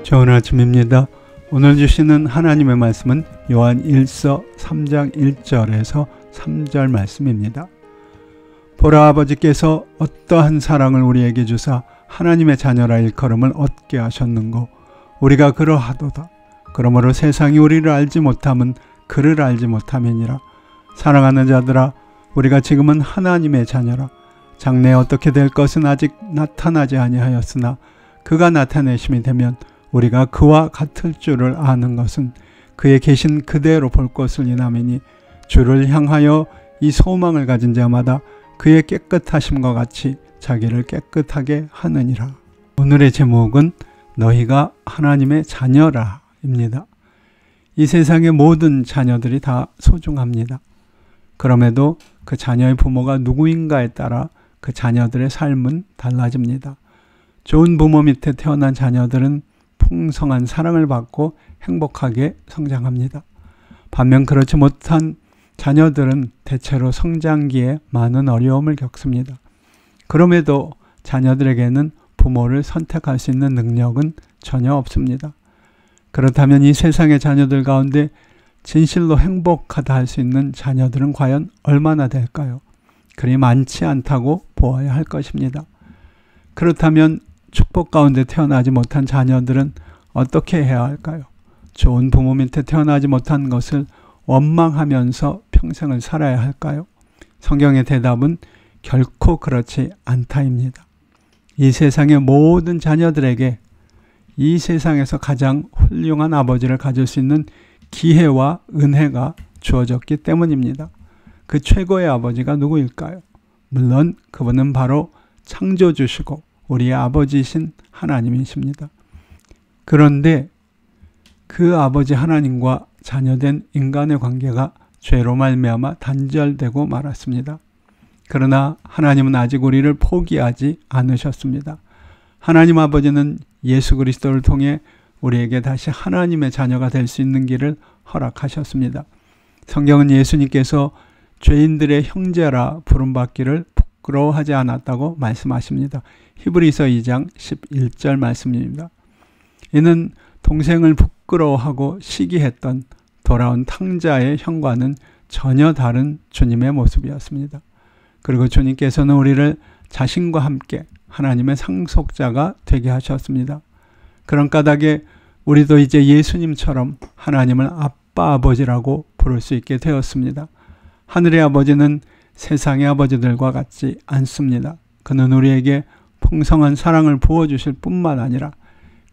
좋은 아침입니다. 오늘 주시는 하나님의 말씀은 요한 1서 3장 1절에서 3절 말씀입니다. 보라, 아버지께서 어떠한 사랑을 우리에게 주사 하나님의 자녀라 일컬음을 얻게 하셨는고 우리가 그러하도다. 그러므로 세상이 우리를 알지 못함은 그를 알지 못함이니라. 사랑하는 자들아, 우리가 지금은 하나님의 자녀라. 장래에 어떻게 될 것은 아직 나타나지 아니하였으나 그가 나타내심이 되면 우리가 그와 같을 줄을 아는 것은 그의 계신 그대로 볼 것을 인함이니, 주를 향하여 이 소망을 가진 자마다 그의 깨끗하심과 같이 자기를 깨끗하게 하느니라. 오늘의 제목은 너희가 하나님의 자녀라 입니다. 이 세상의 모든 자녀들이 다 소중합니다. 그럼에도 그 자녀의 부모가 누구인가에 따라 그 자녀들의 삶은 달라집니다. 좋은 부모 밑에 태어난 자녀들은 풍성한 사랑을 받고 행복하게 성장합니다. 반면 그렇지 못한 자녀들은 대체로 성장기에 많은 어려움을 겪습니다. 그럼에도 자녀들에게는 부모를 선택할 수 있는 능력은 전혀 없습니다. 그렇다면 이 세상의 자녀들 가운데 진실로 행복하다 할 수 있는 자녀들은 과연 얼마나 될까요? 그리 많지 않다고 보아야 할 것입니다. 그렇다면 축복 가운데 태어나지 못한 자녀들은 어떻게 해야 할까요? 좋은 부모 밑에 태어나지 못한 것을 원망하면서 평생을 살아야 할까요? 성경의 대답은 결코 그렇지 않다입니다. 이 세상의 모든 자녀들에게 이 세상에서 가장 훌륭한 아버지를 가질 수 있는 기회와 은혜가 주어졌기 때문입니다. 그 최고의 아버지가 누구일까요? 물론 그분은 바로 창조주시고 우리의 아버지이신 하나님이십니다. 그런데 그 아버지 하나님과 자녀된 인간의 관계가 죄로 말미암아 단절되고 말았습니다. 그러나 하나님은 아직 우리를 포기하지 않으셨습니다. 하나님 아버지는 예수 그리스도를 통해 우리에게 다시 하나님의 자녀가 될 수 있는 길을 허락하셨습니다. 성경은 예수님께서 죄인들의 형제라 부름받기를 부끄러워하지 않았다고 말씀하십니다. 히브리서 2장 11절 말씀입니다. 이는 동생을 부끄러워하고 시기했던 돌아온 탕자의 형과는 전혀 다른 주님의 모습이었습니다. 그리고 주님께서는 우리를 자신과 함께 하나님의 상속자가 되게 하셨습니다. 그런 까닭에 우리도 이제 예수님처럼 하나님을 아빠 아버지라고 부를 수 있게 되었습니다. 하늘의 아버지는 세상의 아버지들과 같지 않습니다. 그는 우리에게 풍성한 사랑을 부어주실 뿐만 아니라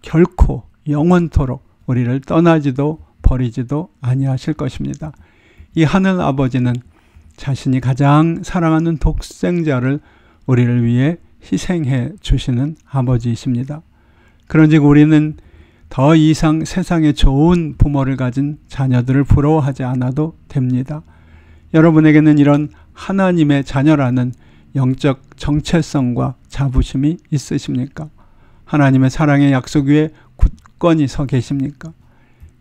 결코 영원토록 우리를 떠나지도 버리지도 아니하실 것입니다. 이 하늘 아버지는 자신이 가장 사랑하는 독생자를 우리를 위해 희생해 주시는 아버지이십니다. 그런즉 우리는 더 이상 세상에 좋은 부모를 가진 자녀들을 부러워하지 않아도 됩니다. 여러분에게는 이런 하나님의 자녀라는 영적 정체성과 자부심이 있으십니까? 하나님의 사랑의 약속 위에 굳건히 서 계십니까?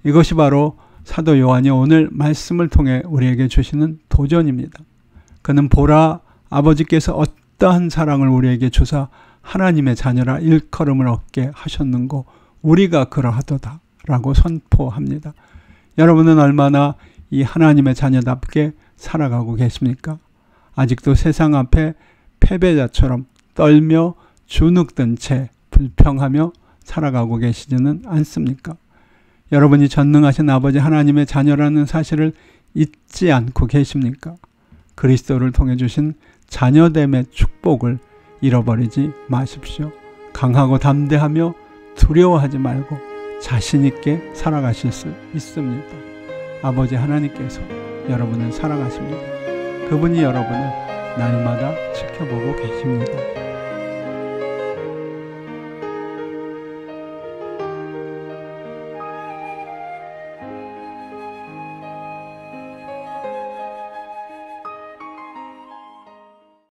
이것이 바로 사도 요한이 오늘 말씀을 통해 우리에게 주시는 도전입니다. 그는 보라, 아버지께서 어떠한 사랑을 우리에게 주사 하나님의 자녀라 일컬음을 얻게 하셨는고 우리가 그러하도다 라고 선포합니다. 여러분은 얼마나 이 하나님의 자녀답게 살아가고 계십니까? 아직도 세상 앞에 패배자처럼 떨며 주눅든 채 불평하며 살아가고 계시지는 않습니까? 여러분이 전능하신 아버지 하나님의 자녀라는 사실을 잊지 않고 계십니까? 그리스도를 통해 주신 자녀됨의 축복을 잃어버리지 마십시오. 강하고 담대하며 두려워하지 말고 자신 있게 살아가실 수 있습니다. 아버지 하나님께서 여러분을 사랑하십니다. 그분이 여러분을 날마다 지켜보고 계십니다.